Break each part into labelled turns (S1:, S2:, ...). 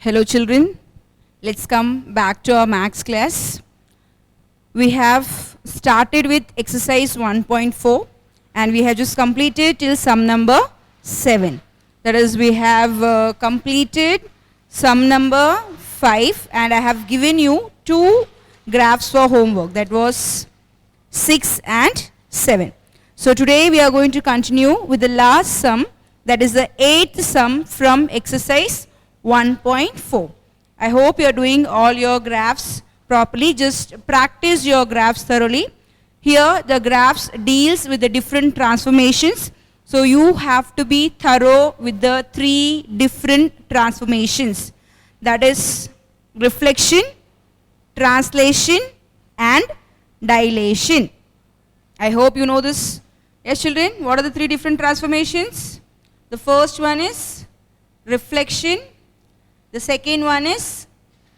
S1: Hello children, let's come back to our maths class. We have started with exercise 1.4 and we have just completed till sum number 7. That is, we have completed sum number 5 and I have given you 2 graphs for homework, that was 6 and 7. So today we are going to continue with the last sum, that is the 8th sum from exercise 1.4. I hope you are doing all your graphs properly. Just practice your graphs thoroughly. Here the graphs deals with the different transformations. So you have to be thorough with the 3 different transformations. That is reflection, translation and dilation. I hope you know this. Yes children, what are the 3 different transformations? The first one is reflection. The second one is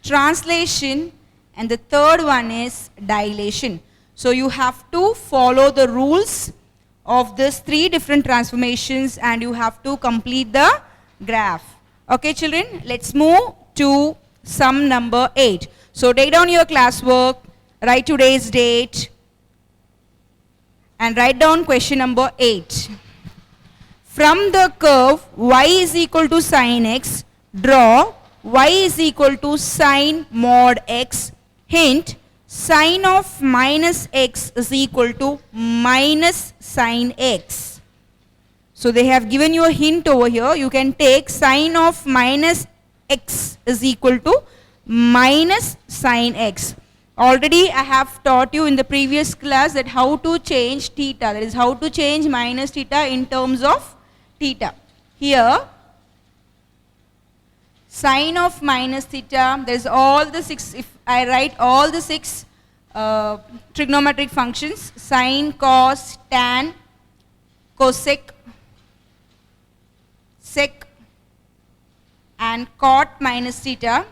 S1: translation and the third one is dilation. So you have to follow the rules of these 3 different transformations and you have to complete the graph. Okay children, let's move to sum number 8. So take down your classwork, write today's date and write down question number 8. From the curve y is equal to sin x, draw y is equal to sin mod x. Hint, sin of minus x is equal to minus sin x. So they have given you a hint over here. You can take sin of minus x is equal to minus sin x. Already I have taught you in the previous class that how to change theta. That is how to change minus theta in terms of theta. Here sin of minus theta, there is all the 6, if I write all the 6 trigonometric functions, sin, cos, tan, cosec, sec and cot minus theta,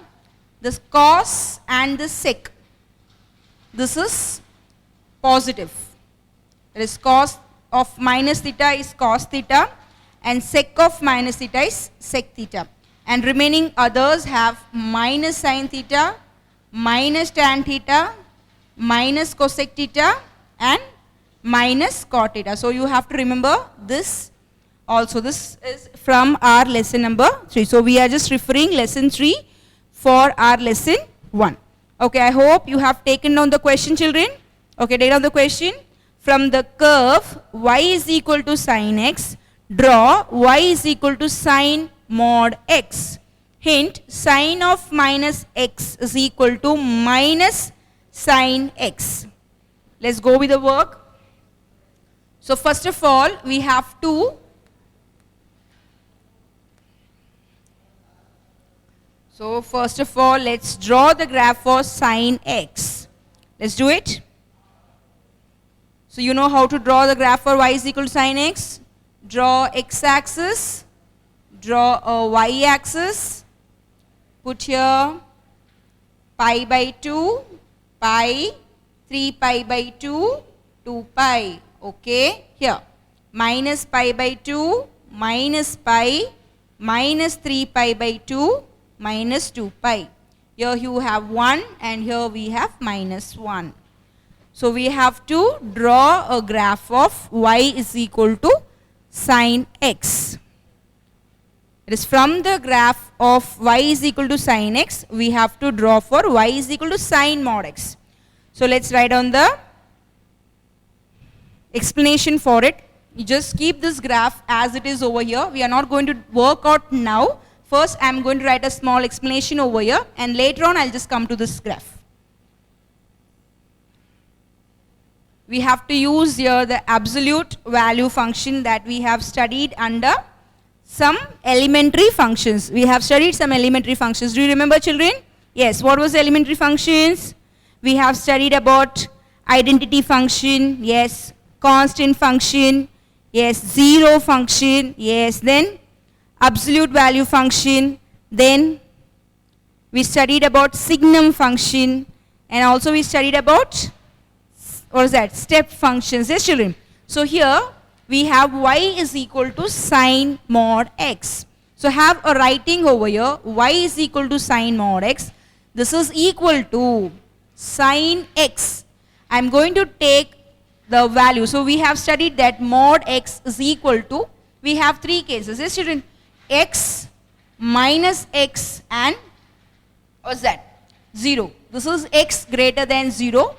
S1: this cos and the sec, this is positive. That is cos of minus theta is cos theta and sec of minus theta is sec theta. And remaining others have minus sin theta, minus tan theta, minus cosec theta and minus cot theta. So you have to remember this also. This is from our lesson number 3. So we are just referring lesson 3 for our lesson 1. Okay, I hope you have taken down the question children. Okay, take down the question. From the curve y is equal to sin x, draw y is equal to sin mod x. Hint, sin of minus x is equal to minus sin x. Let's go with the work. So first of all, we have to let's draw the graph for sin x. Let's do it. So you know how to draw the graph for y is equal to sin x. Draw x-axis, draw a y-axis, put here pi by 2, pi, 3 pi by 2, 2 pi, okay, here, minus pi by 2, minus pi, minus 3 pi by 2, minus 2 pi. Here you have 1 and here we have minus 1. So we have to draw a graph of y is equal to sin x. It is from the graph of y is equal to sin x, we have to draw for y is equal to sin mod x. So let's write down the explanation for it. You just keep this graph as it is over here. We are not going to work out now. First I am going to write a small explanation over here and later on I'll just come to this graph. We have to use here the absolute value function that we have studied under some elementary functions. We have studied some elementary functions. Do you remember children? Yes, what was the elementary functions? We have studied about identity function, yes, constant function, yes, zero function, yes, then absolute value function, then we studied about signum function and also we studied about, what is that, step functions, yes children. So here we have y is equal to sin mod x. So have a writing over here, y is equal to sine mod x. This is equal to sine x. I'm going to take the value. So we have studied that mod x is equal to, we have three cases. Yes, children, x minus x and what's that? 0. This is x greater than 0.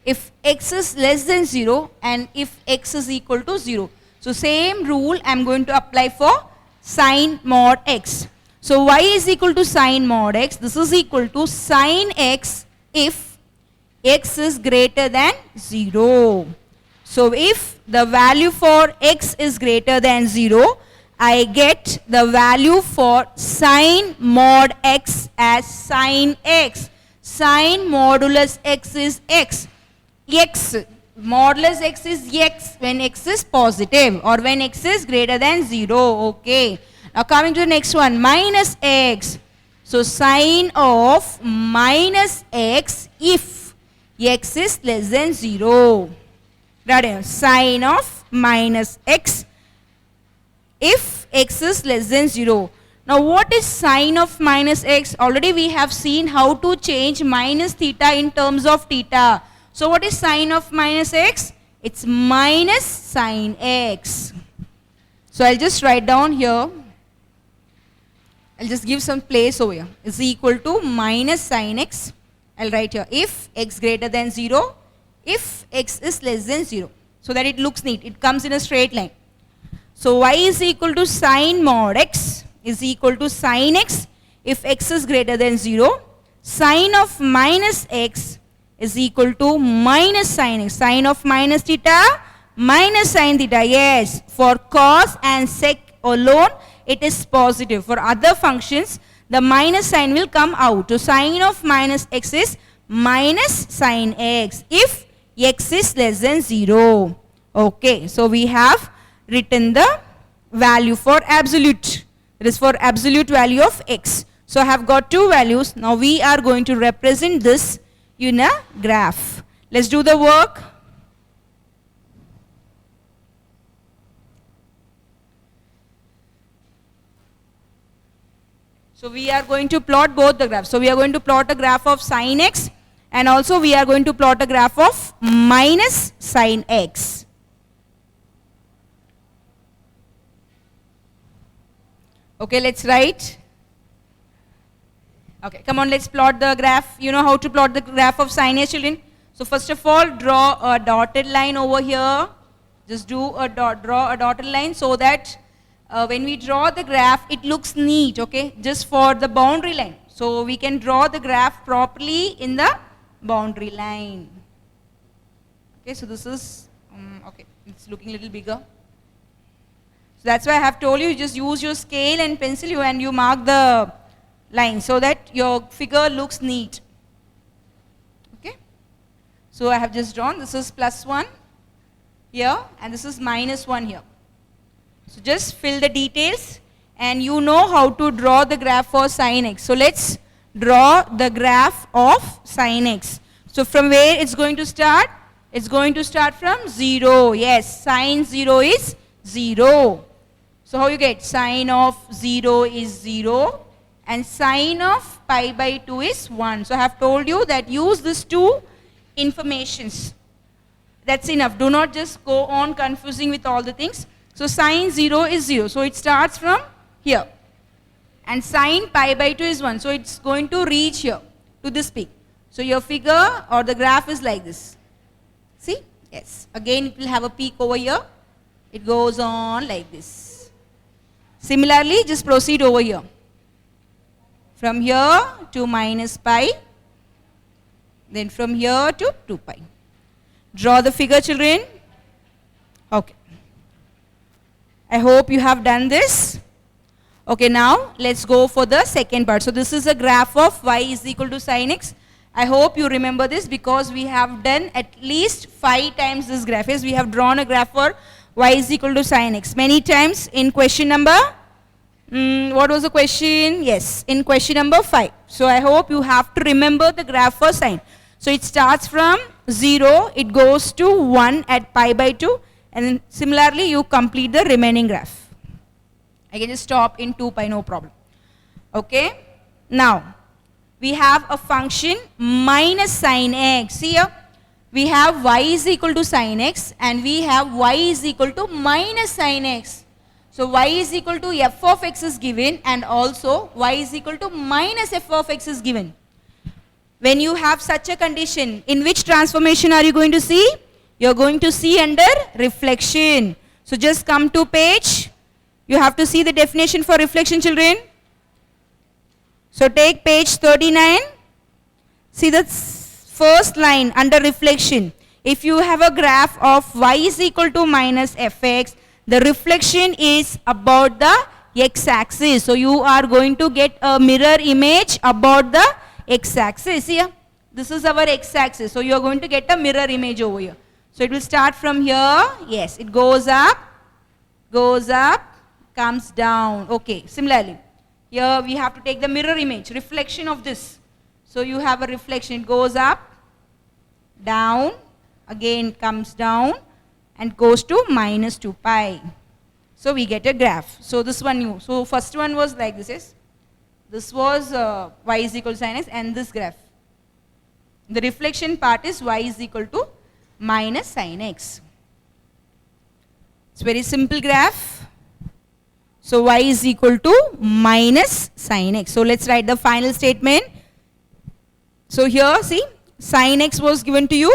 S1: If x is less than 0 and if x is equal to 0. So same rule I'm going to apply for sine mod x. So y is equal to sine mod x. This is equal to sine x if x is greater than 0. So if the value for x is greater than 0, I get the value for sine mod x as sine x. Sine modulus x is x. X, modulus x is x when x is positive or when x is greater than 0. Okay. Now coming to the next one, minus x. So sine of minus x if x is less than 0. Right? Sine of minus x if x is less than 0. Now what is sine of minus x? Already we have seen how to change minus theta in terms of theta. So what is sine of minus x? It's minus sine x. So I'll just write down here. I'll just give some place over here. Is equal to minus sine x. I'll write here if x greater than 0, if x is less than 0. So that it looks neat. It comes in a straight line. So y is equal to sine mod x is equal to sine x if x is greater than 0. Sine of minus x is equal to minus sine x. Sine of minus theta minus sine theta. Yes, for cos and sec alone it is positive. For other functions the minus sign will come out. So sine of minus x is minus sine x if x is less than 0. Okay, so we have written the value for absolute. It is for absolute value of x. So I have got two values. Now we are going to represent this in a graph. Let's do the work. So we are going to plot both the graphs. So we are going to plot a graph of sine x and also we are going to plot a graph of minus sine x. Okay, let's write. Okay, come on, let's plot the graph. You know how to plot the graph of sine x, children? So first of all, draw a dotted line over here. Just draw a dotted line so that when we draw the graph, it looks neat, okay? Just for the boundary line. So we can draw the graph properly in the boundary line. Okay, so this is, okay, it's looking a little bigger. So that's why I have told you, just use your scale and pencil and you mark the line so that your figure looks neat. Okay, so I have just drawn, this is +1 here and this is -1 here. So just fill the details and you know how to draw the graph for sine x. So let's draw the graph of sine x. So from where it's going to start? It's going to start from 0. Yes, sine 0 is 0. So how you get? Sine of 0 is 0 and sine of pi/2 is 1. So I have told you that use these two informations. That's enough. Do not just go on confusing with all the things. So sine 0 is 0. So it starts from here. And sine pi/2 is 1. So it's going to reach here to this peak. So your figure or the graph is like this. See? Yes. Again it will have a peak over here. It goes on like this. Similarly, just proceed over here. From here to -pi. Then from here to 2 pi. Draw the figure, children. Okay. I hope you have done this. Okay, now let's go for the second part. So this is a graph of y is equal to sine x. I hope you remember this because we have done at least 5 times this graph. Yes, we have drawn a graph for y is equal to sine x many times in question number, what was the question? Yes, in question number 5. So I hope you have to remember the graph for sine. So it starts from 0, it goes to 1 at pi/2 and then similarly you complete the remaining graph. I can just stop in 2 pi, no problem. Okay. Now, we have a function minus sine x. See here, we have y is equal to sine x and we have y is equal to minus sine x. So, y is equal to f of x is given and also y is equal to minus f of x is given. When you have such a condition, in which transformation are you going to see? You are going to see under reflection. So, just come to page. You have to see the definition for reflection, children. So, take page 39. See the first line under reflection. If you have a graph of y is equal to minus fx, the reflection is about the x-axis. So, you are going to get a mirror image about the x-axis. Here, this is our x-axis. So, you are going to get a mirror image over here. So, it will start from here. Yes, it goes up, comes down. Okay, similarly, here we have to take the mirror image, reflection of this. So, you have a reflection, it goes up, down, again comes down and goes to minus 2 pi. So, we get a graph. So, this one new. So, first one was like this. This was y is equal to sin x and this graph. The reflection part is y is equal to minus sin x. It's very simple graph. So, y is equal to minus sin x. So, let's write the final statement. So, here see sin x was given to you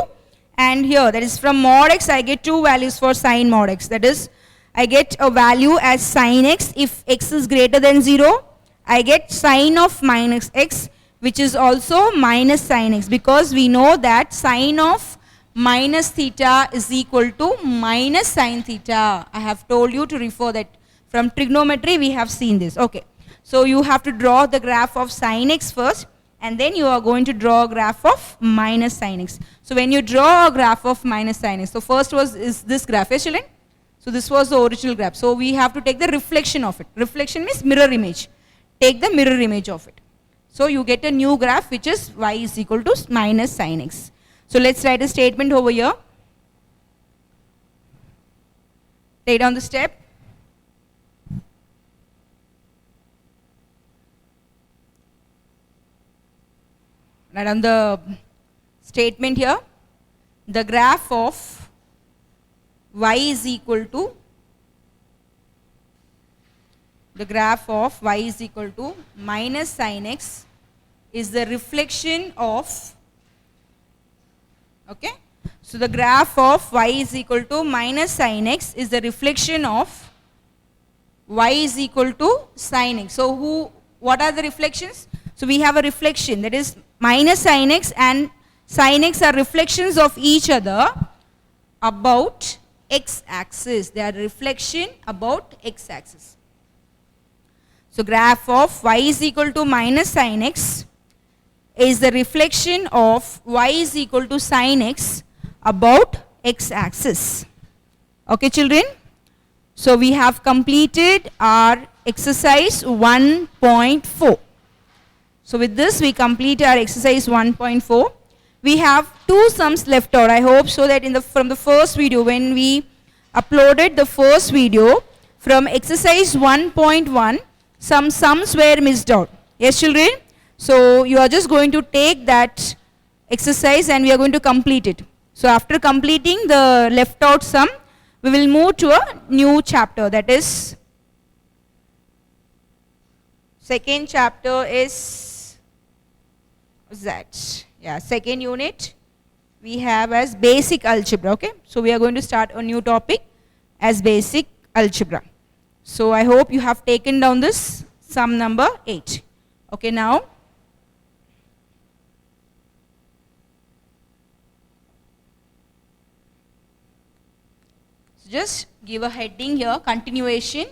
S1: and here that is from mod x I get two values for sin mod x. That is I get a value as sin x if x is greater than 0. I get sin of minus x which is also minus sin x because we know that sin of minus theta is equal to minus sin theta. I have told you to refer that from trigonometry we have seen this. Okay. So, you have to draw the graph of sin x first and then you are going to draw a graph of minus sin x. So, when you draw a graph of minus sin x, so first is this graph, yes children? So, this was the original graph. So, we have to take the reflection of it. Reflection means mirror image. Take the mirror image of it. So, you get a new graph which is y is equal to minus sin x. So, let's write a statement over here. Take down the step. Write down the statement here. The graph of y is equal to minus sin x is the reflection of, okay. So, the graph of y is equal to minus sin x is the reflection of y is equal to sin x. So, what are the reflections? So, we have a reflection that is minus sin x and sin x are reflections of each other about x-axis. They are reflection about x-axis. So, graph of y is equal to minus sin x is the reflection of y is equal to sin x about x-axis. Okay, children? So, we have completed our exercise 1.4. So, with this we complete our exercise 1.4. We have two sums left out. I hope so that from the first video, when we uploaded the first video from exercise 1.1, some sums were missed out. Yes, children? So, you are just going to take that exercise and we are going to complete it. So, after completing the left out sum, we will move to a new chapter, that is second chapter is that. Yeah, second unit we have as basic algebra. Okay. So, we are going to start a new topic as basic algebra. So, I hope you have taken down this sum number 8. Okay, now so just give a heading here, continuation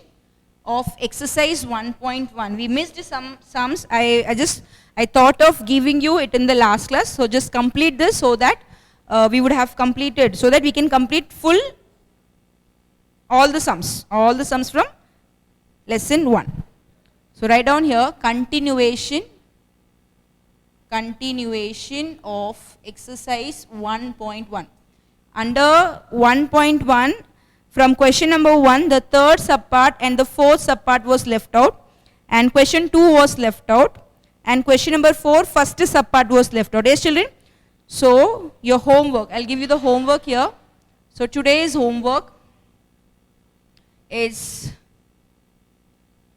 S1: of exercise 1.1. We missed some sums. I thought of giving you it in the last class. So, just complete this so that we would have completed, so that we can complete full all the sums from lesson 1. So, write down here continuation of exercise 1.1. Under 1.1 From question number 1, the third subpart and the fourth subpart was left out. And question 2 was left out. And question number 4, first subpart was left out. Yes, children? So, your homework, I'll give you the homework here. So, today's homework is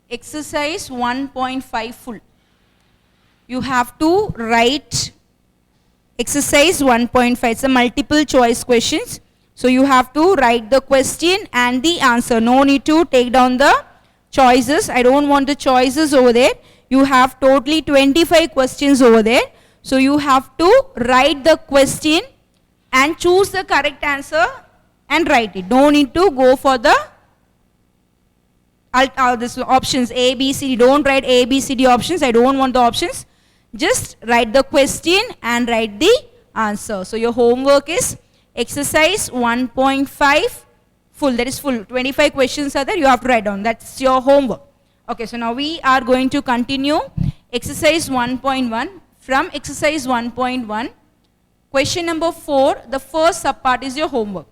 S1: exercise 1.5 full. You have to write exercise 1.5. It's a multiple choice questions. So, you have to write the question and the answer. No need to take down the choices. I don't want the choices over there. You have totally 25 questions over there. So, you have to write the question and choose the correct answer and write it. No need to go for the this options A, B, C D. Don't write A, B, C, D options. I don't want the options. Just write the question and write the answer. So, your homework is exercise 1.5 full. That is full. 25 questions are there. You have to write down. That's your homework. Okay, so now we are going to continue exercise 1.1. From exercise 1.1, question number 4, the first subpart is your homework.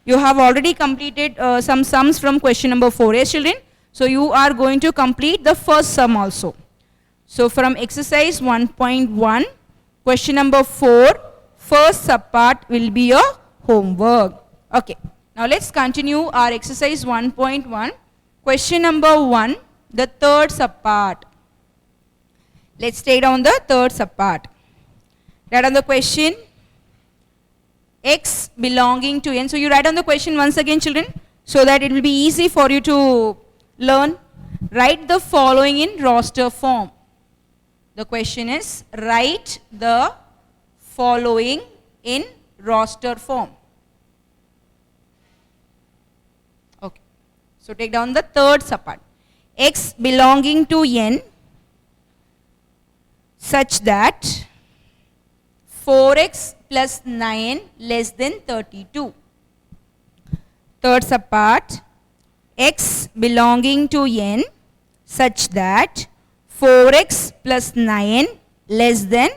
S1: You have already completed some sums from question number 4. Yes, children? So, you are going to complete the first sum also. So, from exercise 1.1, question number 4, first subpart will be your homework. Okay. Now, let's continue our exercise 1.1. Question number 1, the third subpart. Let's take down the third subpart. Write down the question, x belonging to n. So, you write down the question once again, children, so that it will be easy for you to learn. Write the following in roster form. The question is, write the following in roster form. Okay. So, take down the third subpart. X belonging to n such that 4x plus 9 less than 32. Third subpart, x belonging to n such that 4x plus 9 less than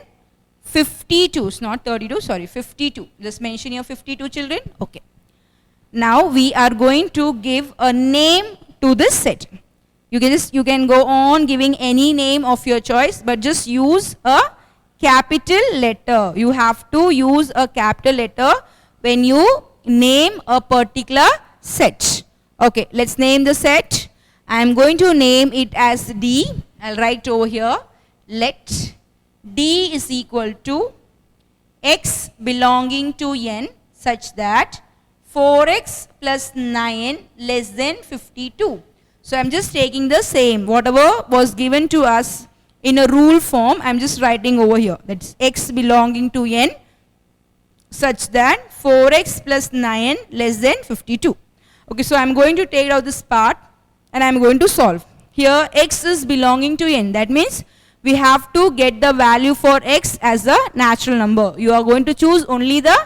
S1: 52. It's not 32, sorry, 52. Just mention your 52, children. Okay. Now we are going to give a name to this set. You can go on giving any name of your choice, but just use a capital letter. You have to use a capital letter when you name a particular set. Okay, let's name the set. I am going to name it as D. I'll write over here. Let D is equal to x belonging to n such that 4x plus 9 less than 52. So, I am just taking the same, whatever was given to us in a rule form, I am just writing over here. That's x belonging to n such that 4x plus 9 less than 52. Okay, so I am going to take out this part and I am going to solve. Here x is belonging to n. That means we have to get the value for x as a natural number. You are going to choose only the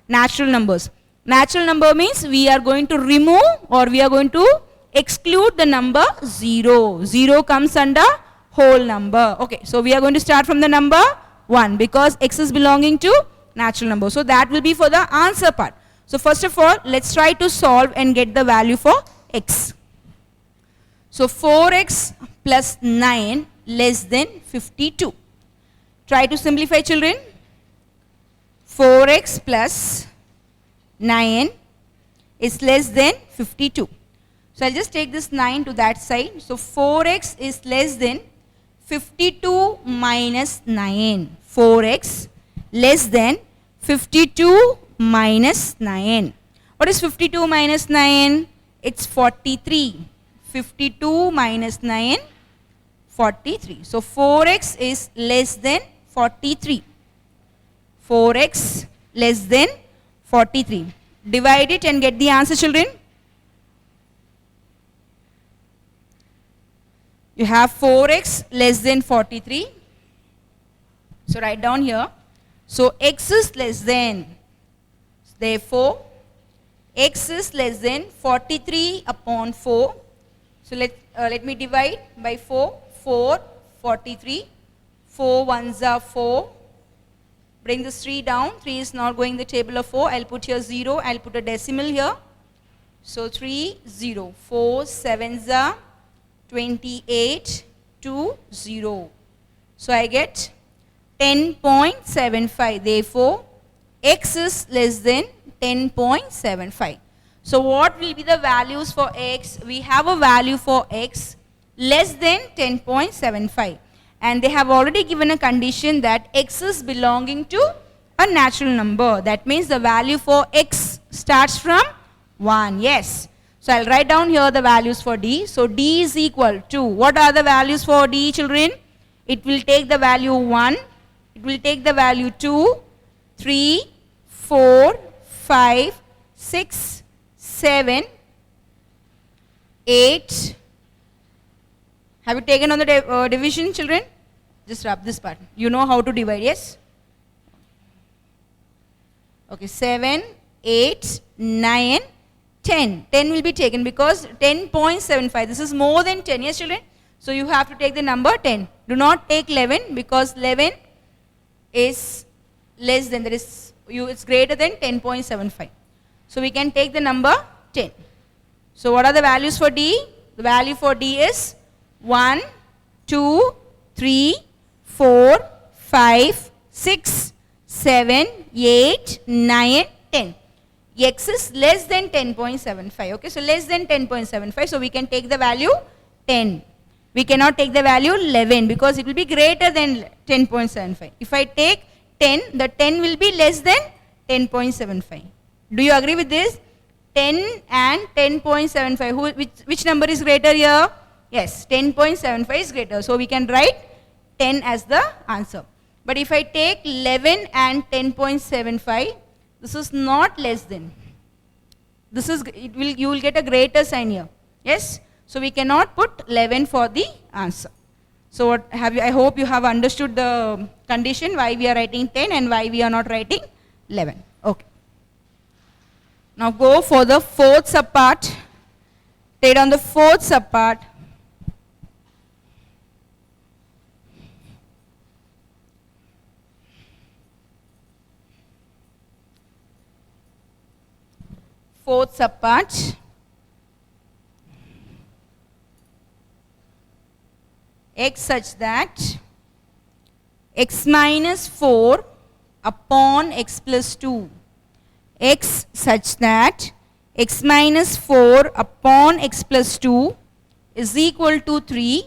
S1: natural numbers. Natural number means we are going to remove or we are going to exclude the number 0. 0 comes under whole number. Okay, so we are going to start from the number 1 because x is belonging to natural number. So that will be for the answer part. So first of all, let's try to solve and get the value for x. So 4x plus 9 less than 52. Try to simplify, children. 4x plus 9 is less than 52. So I'll just take this 9 to that side. So 4x is less than 52 minus 9. 4x less than 52 minus 9. What is 52 minus 9? It's 43. 52 minus 9, 43. So 4x is less than 43. 4x less than 43. Divide it and get the answer, children. You have 4x less than 43. So write down here. So x is less than. Therefore, x is less than 43 upon 4. So let me divide by 4. 4, 43. 4 ones are 4. Bring this 3 down. 3 is not going the table of 4. I'll put here 0. I'll put a decimal here. So 3, 0. 4 sevens are 28, 2, 0. So I get 10.75. Therefore, x is less than 10.75. So what will be the values for x? We have a value for x less than 10.75. And they have already given a condition that x is belonging to a natural number. That means the value for x starts from 1. Yes. So I'll write down here the values for d. So d is equal to, what are the values for d, children? It will take the value 1. It will take the value 2, 3, 4, 5, 6, 7, 8. Have you taken on the division, children? Just rub this part. You know how to divide, yes? Okay, 7, 8, 9, 10. 10 will be taken because 10.75. This is more than 10, yes, children? So you have to take the number 10. Do not take 11 because 11 is less than, that is, it's greater than 10.75. So we can take the number 10. So what are the values for D? The value for D is 1, 2, 3, 4, 5, 6, 7, 8, 9, 10. X is less than 10.75. Okay, so less than 10.75. So we can take the value 10. We cannot take the value 11 because it will be greater than 10.75. If I take 10, the 10 will be less than 10.75. Do you agree with this? 10 and 10.75. Which number is greater here? Yes, 10.75 is greater. So we can write 10 as the answer. But if I take 11 and 10.75, this is not less than. This is, you will get a greater sign here. Yes? So we cannot put 11 for the answer. So what I hope you have understood the condition why we are writing 10 and why we are not writing 11. Okay. Now go for the fourth subpart. Take on the fourth subpart. Fourth subpart. X such that x minus 4 upon x plus 2. X such that x minus 4 upon x plus 2 is equal to 3.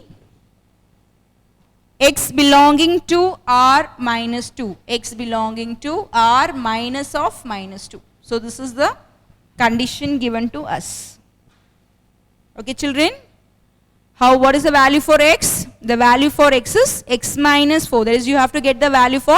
S1: X belonging to R minus 2. X belonging to R minus of minus 2. So this is the condition given to us. Okay, children? What is the value for x? The value for x is x minus 4. That is, you have to get the value for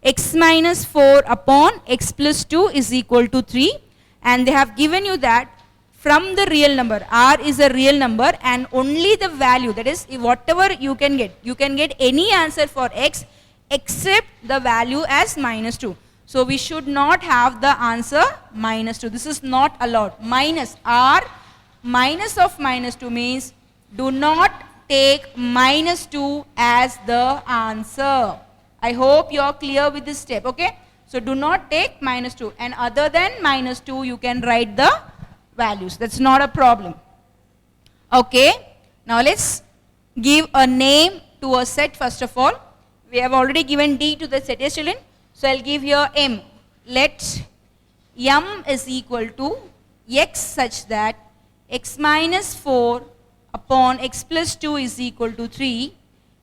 S1: x minus 4 upon x plus 2 is equal to 3. And they have given you that from the real number. R is a real number and only the value, that is, whatever you can get. You can get any answer for x except the value as minus 2. So we should not have the answer minus 2. This is not allowed. Minus R minus of minus 2 means do not take minus 2 as the answer. I hope you are clear with this step. Okay. So do not take minus 2. And other than minus 2, you can write the values. That's not a problem. Okay. Now let's give a name to a set first of all. We have already given D to the set. Yes, children? So I'll give here M. Let M is equal to x such that x minus 4 upon x plus 2 is equal to 3.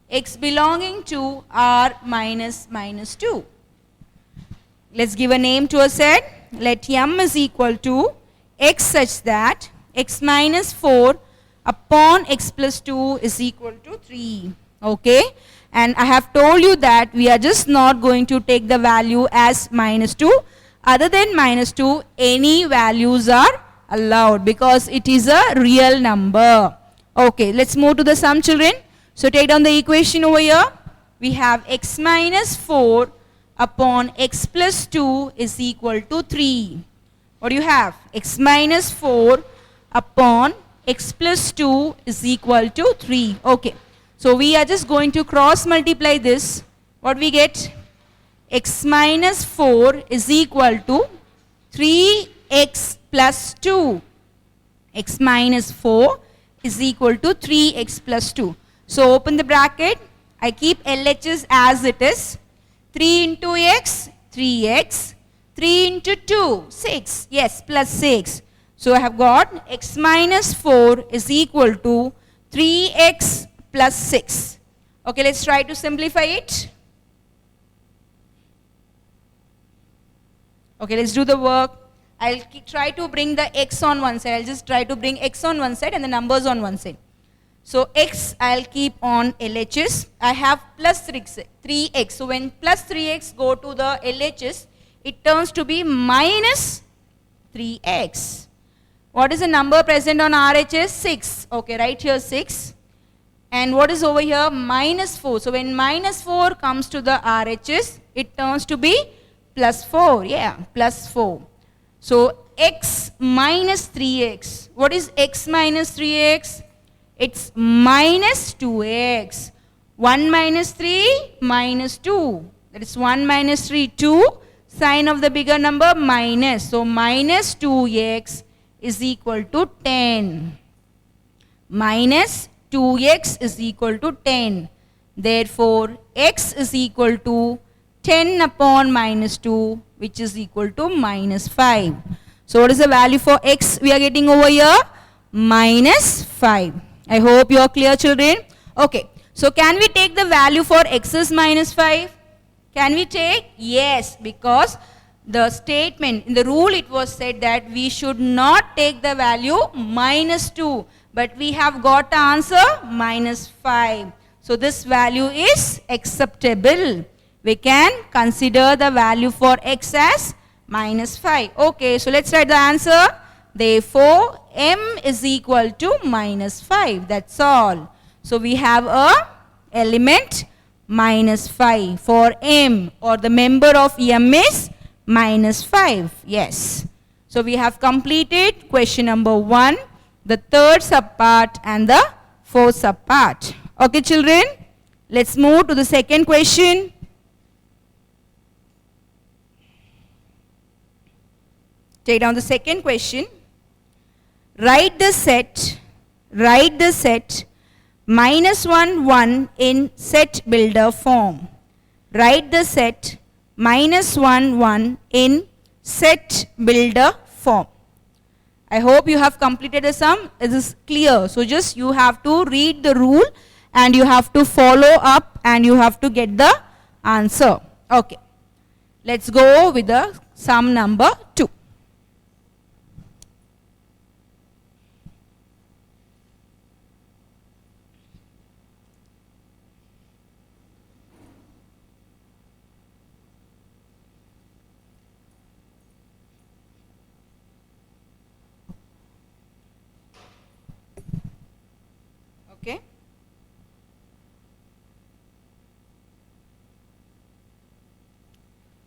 S1: X belonging to R minus minus 2. Let's give a name to a set. Let M is equal to x such that x minus 4 upon x plus 2 is equal to 3. Okay. And I have told you that we are just not going to take the value as minus 2. Other than minus 2, any values are allowed because it is a real number. Okay, let's move to the sum, children. So take down the equation over here. We have x minus 4 upon x plus 2 is equal to 3. What do you have? X minus 4 upon x plus 2 is equal to 3. Okay. So we are just going to cross multiply this. What we get? X minus 4 is equal to 3x plus 2. x minus 4 is equal to 3x plus 2. So open the bracket. I keep LHS as it is. 3 into x, 3x. 3 into 2, 6. Yes, plus 6. So I have got x minus 4 is equal to 3x plus 6. Okay, let's try to simplify it. Okay, let's do the work. I'll try to bring the x on one side. I'll just try to bring x on one side and the numbers on one side. So x I'll keep on LHS. I have plus 3x. So when plus 3x go to the LHS, it turns to be minus 3x. What is the number present on RHS? 6. Okay, right here 6. And what is over here? Minus 4. So when minus 4 comes to the RHS, it turns to be plus 4. Yeah, plus 4. So x minus 3x. What is x minus 3x? It's minus 2x. 1 minus 3 minus 2. That is 1 minus 3, 2. Sign of the bigger number minus. So minus 2x is equal to 10. Minus 2x is equal to 10. Therefore, x is equal to 10 upon minus 2, which is equal to minus 5. So what is the value for x we are getting over here? Minus 5. I hope you are clear, children. Okay. So can we take the value for x is minus 5? Can we take? Yes, because the statement, in the rule it was said that we should not take the value minus 2. But we have got the answer minus 5. So this value is acceptable. We can consider the value for x as minus 5. Okay, so let's write the answer. Therefore, m is equal to minus 5. That's all. So we have a element minus 5 for m, or the member of m is minus 5. Yes. So we have completed question number 1, the third subpart and the fourth subpart. Okay, children, let's move to the second question. Take down the second question. Write the set minus 1, 1 in set builder form. Write the set minus 1, 1 in set builder form. I hope you have completed the sum. This is clear. So just you have to read the rule and you have to follow up and you have to get the answer. Okay. Let's go with the sum number 2. Okay.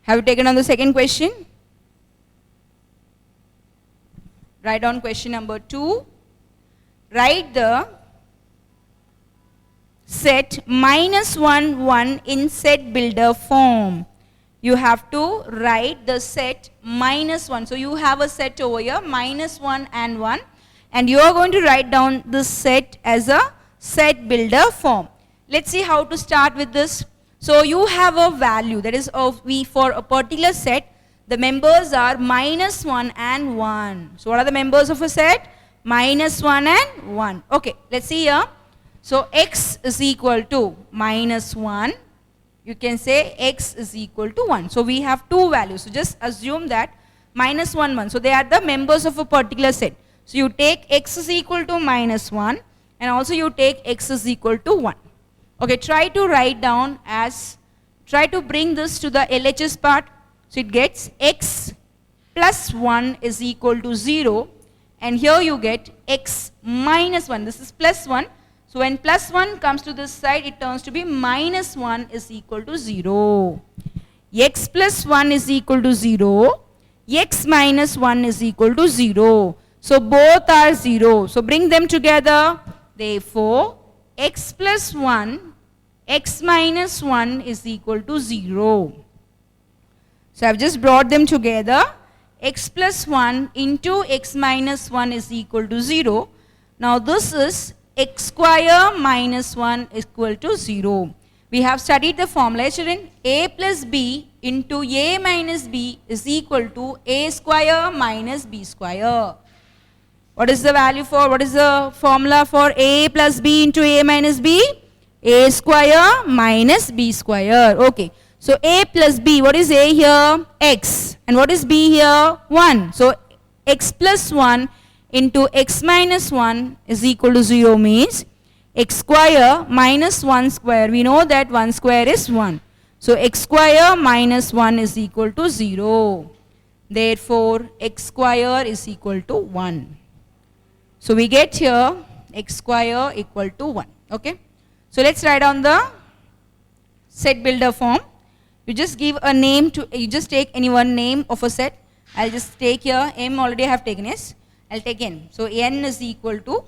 S1: Have you taken on the second question? Write down question number 2. Write the set minus 1, 1 in set builder form. You have to write the set minus 1. So you have a set over here, minus 1 and 1. And you are going to write down this set as a set builder form. Let's see how to start with this. So you have a value, that is of v for a particular set. The members are minus 1 and 1. So what are the members of a set? Minus 1 and 1. Okay, let's see here. So x is equal to minus 1. You can say x is equal to 1. So we have two values. So just assume that minus 1, 1. So they are the members of a particular set. So you take x is equal to minus 1 and also you take x is equal to 1. Okay, try to write down as, try to bring this to the LHS part. So it gets x plus 1 is equal to 0 and here you get x minus 1. This is plus 1. So when plus 1 comes to this side, it turns to be minus 1 is equal to 0. X plus 1 is equal to 0. X minus 1 is equal to 0. So both are 0. So bring them together. Therefore, x plus 1, x minus 1 is equal to 0. So I have just brought them together. x plus 1 into x minus 1 is equal to 0. Now this is x square minus 1 is equal to 0. We have studied the formula, children. A plus b into a minus b is equal to a square minus b square. What is the value for, what is the formula for a plus b into a minus b? A square minus b square. Okay. So a plus b, what is a here? X. And what is b here? 1. So x plus 1 into x minus 1 is equal to 0 means x square minus 1 square. We know that 1 square is 1. So x square minus 1 is equal to 0. Therefore, x square is equal to 1. So we get here x square equal to 1. Okay. So let's write on the set builder form. You just give a name to, you just take any one name of a set. I'll just take here, m already I have taken s. I'll take n. So n is equal to,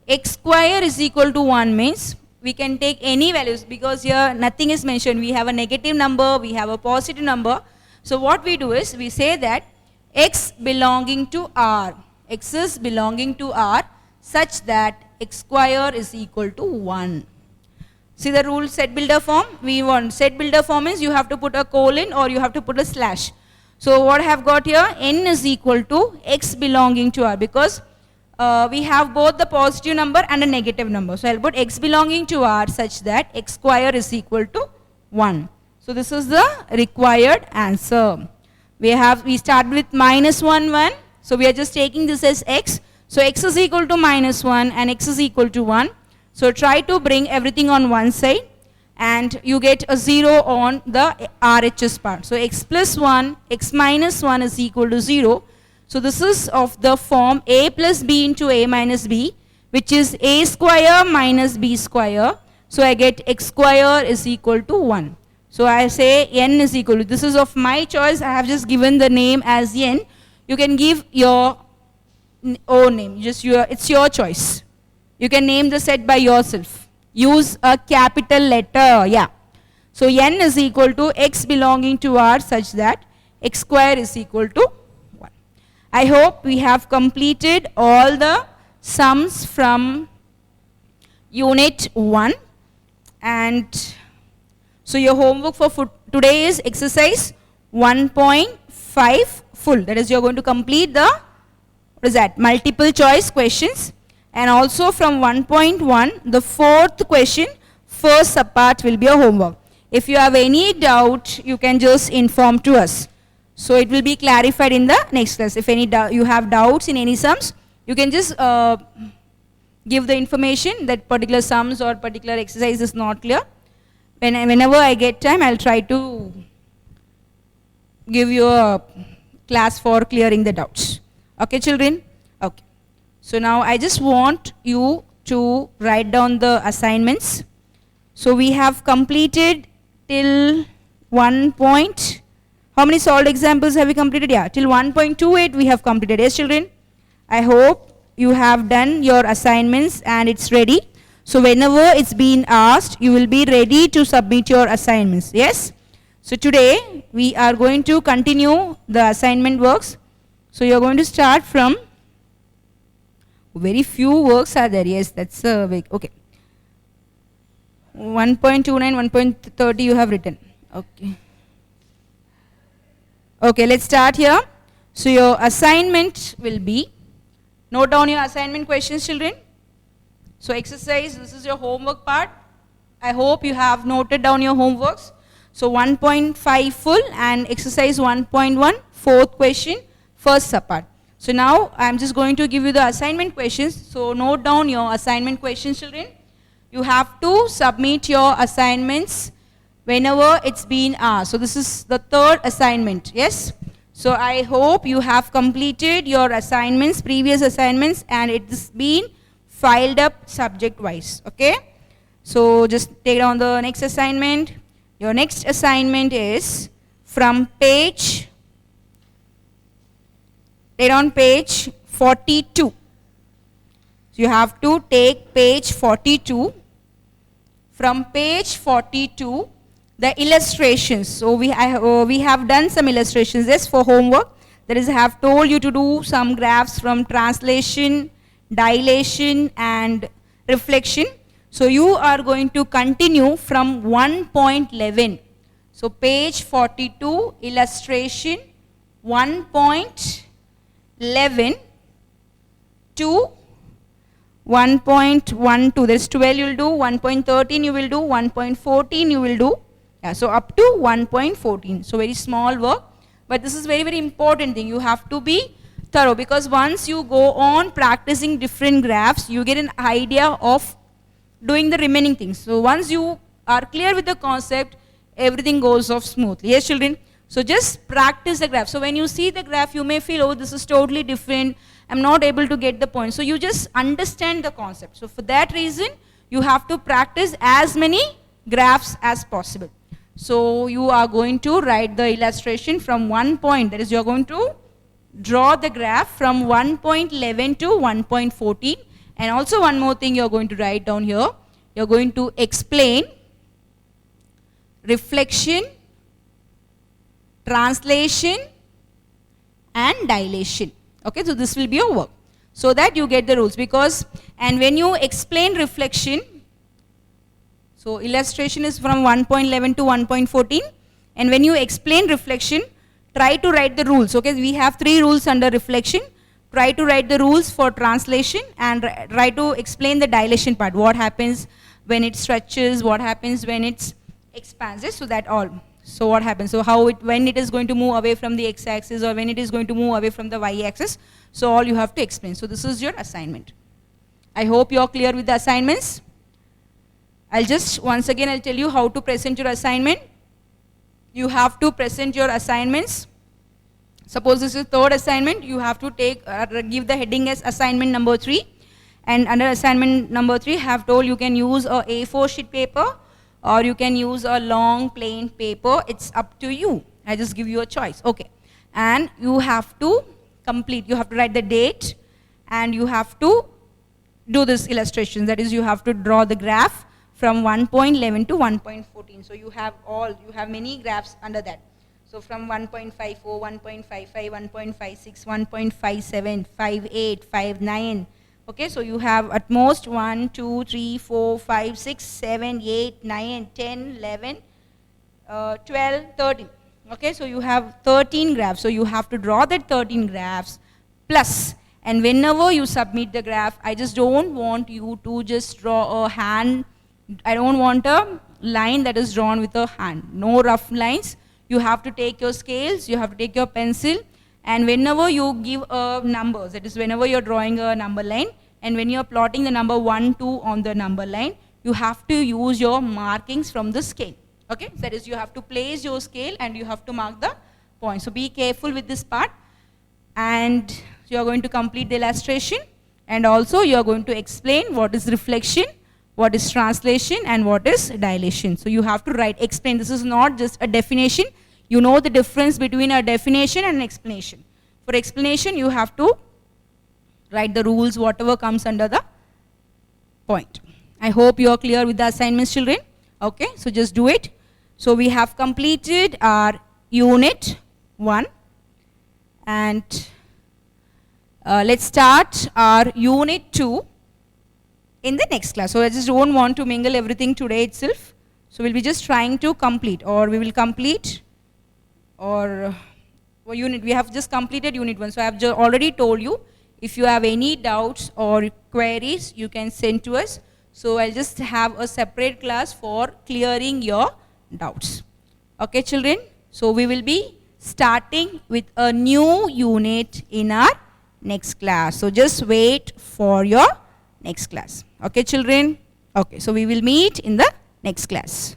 S1: x square is equal to 1 means we can take any values because here nothing is mentioned. We have a negative number, we have a positive number. So what we do is we say that x belonging to R, x is belonging to R such that x square is equal to 1. See the rule set builder form? We want set builder form is you have to put a colon or you have to put a slash. So what I have got here, n is equal to x belonging to R because we have both the positive number and a negative number. So I'll put x belonging to R such that x square is equal to 1. So this is the required answer. We start with minus 1, 1. So we are just taking this as x. So x is equal to minus 1 and x is equal to 1. So try to bring everything on one side and you get a 0 on the RHS part. So x plus 1, x minus 1 is equal to 0. So this is of the form a plus b into a minus b, which is a square minus b square. So I get x square is equal to 1. So I say n is equal to, this is of my choice, I have just given the name as n. You can give your own name, it's your choice. You can name the set by yourself. Use a capital letter, yeah. So n is equal to x belonging to R such that x square is equal to 1. I hope we have completed all the sums from unit 1. And so your homework for today is exercise 1.5 full. That is, you are going to complete the, what is that, multiple choice questions. And also from 1.1, the fourth question, first subpart will be a homework. If you have any doubt, you can just inform to us. So it will be clarified in the next class. If any you have doubts in any sums, you can just give the information that particular sums or particular exercise is not clear. Whenever I get time, I'll try to give you a class for clearing the doubts. Okay, children? Okay. So now I just want you to write down the assignments. So we have completed till 1 point. How many solved examples have we completed? Yeah, till 1.28 we have completed. Yes, children? I hope you have done your assignments and it's ready. So whenever it's been asked, you will be ready to submit your assignments. Yes? So today we are going to continue the assignment works. So you're going to start from, very few works are there. Yes, that's a big, okay. 1.29, 1.30 you have written. Okay. Okay, let's start here. So your assignment will be, note down your assignment questions, children. So exercise, this is your homework part. I hope you have noted down your homeworks. So 1.5 full and exercise 1.1, fourth question, first subpart. So now I am just going to give you the assignment questions. So note down your assignment questions, children. You have to submit your assignments whenever it's been asked. So this is the third assignment, yes? So I hope you have completed your assignments, previous assignments, and it's been filed up subject wise, okay? So just take down the next assignment. Your next assignment is from page, take on page 42. So you have to take page 42. From page 42, the illustrations. So we have done some illustrations, yes, for homework. That is, I have told you to do some graphs from translation, dilation and reflection. So you are going to continue from 1.11. So page 42, illustration 1.11 to 1.12. There's 12 you will do, 1.13 you will do, 1.14 you will do. Yeah, so up to 1.14. So very small work. But this is very, very important thing. You have to be thorough, because once you go on practicing different graphs, you get an idea of doing the remaining things. So once you are clear with the concept, everything goes off smoothly. Yes, children? So just practice the graph. So when you see the graph, you may feel, oh, this is totally different. I'm not able to get the point. So you just understand the concept. So for that reason, you have to practice as many graphs as possible. So you are going to write the illustration from 1 point. That is, you are going to draw the graph from 1.11 to 1.14. And also one more thing you are going to write down here. You are going to explain reflection, translation and dilation. Okay, so this will be your work. So that you get the rules, because, and when you explain reflection, so illustration is from 1.11 to 1.14, and when you explain reflection, try to write the rules. Okay, we have 3 rules under reflection. Try to write the rules for translation and try to explain the dilation part. What happens when it stretches, what happens when it expands, so that all. So what happens, so how it, when it is going to move away from the x-axis or when it is going to move away from the y-axis. So all you have to explain. So this is your assignment. I hope you are clear with the assignments. I'll just, once again, I'll tell you how to present your assignment. You have to present your assignments. Suppose this is 3rd assignment, you have to take, give the heading as assignment number 3. And under assignment number 3, I have told you can use a A4 sheet paper or you can use a long plain paper. It's up to you. I just give you a choice. Okay. And you have to complete, you have to write the date and you have to do this illustration. That is, you have to draw the graph from 1.11 to 1.14. So you have many graphs under that. So from 1.54, 1.55, 1.56, 1.57, 58, 59. Okay, so you have at most 1, 2, 3, 4, 5, 6, 7, 8, 9, 10, 11, 12, 13. Okay, so you have 13 graphs. So you have to draw that 13 graphs plus. And whenever you submit the graph, I just don't want you to just draw a hand. I don't want a line that is drawn with a hand. No rough lines. You have to take your scales, you have to take your pencil, and whenever you give numbers, that is whenever you're drawing a number line, and when you're plotting the number 1, 2 on the number line, you have to use your markings from the scale. Okay, that is, you have to place your scale and you have to mark the point. So be careful with this part, and you are going to complete the illustration, and also you are going to explain what is reflection, what is translation and what is dilation. So you have to write, explain. This is not just a definition. You know the difference between a definition and an explanation. For explanation, you have to write the rules, whatever comes under the point. I hope you are clear with the assignments, children. Okay, so just do it. So we have completed our unit 1, and let's start our unit 2 in the next class. So I just don't want to mingle everything today itself. So we'll be just trying to complete, or we will complete, or unit, we have just completed unit 1. So I have already told you, if you have any doubts or queries, you can send to us. So I'll just have a separate class for clearing your doubts. Okay, children? So we will be starting with a new unit in our next class. So just wait for your next class. Okay, children? Okay, so we will meet in the next class.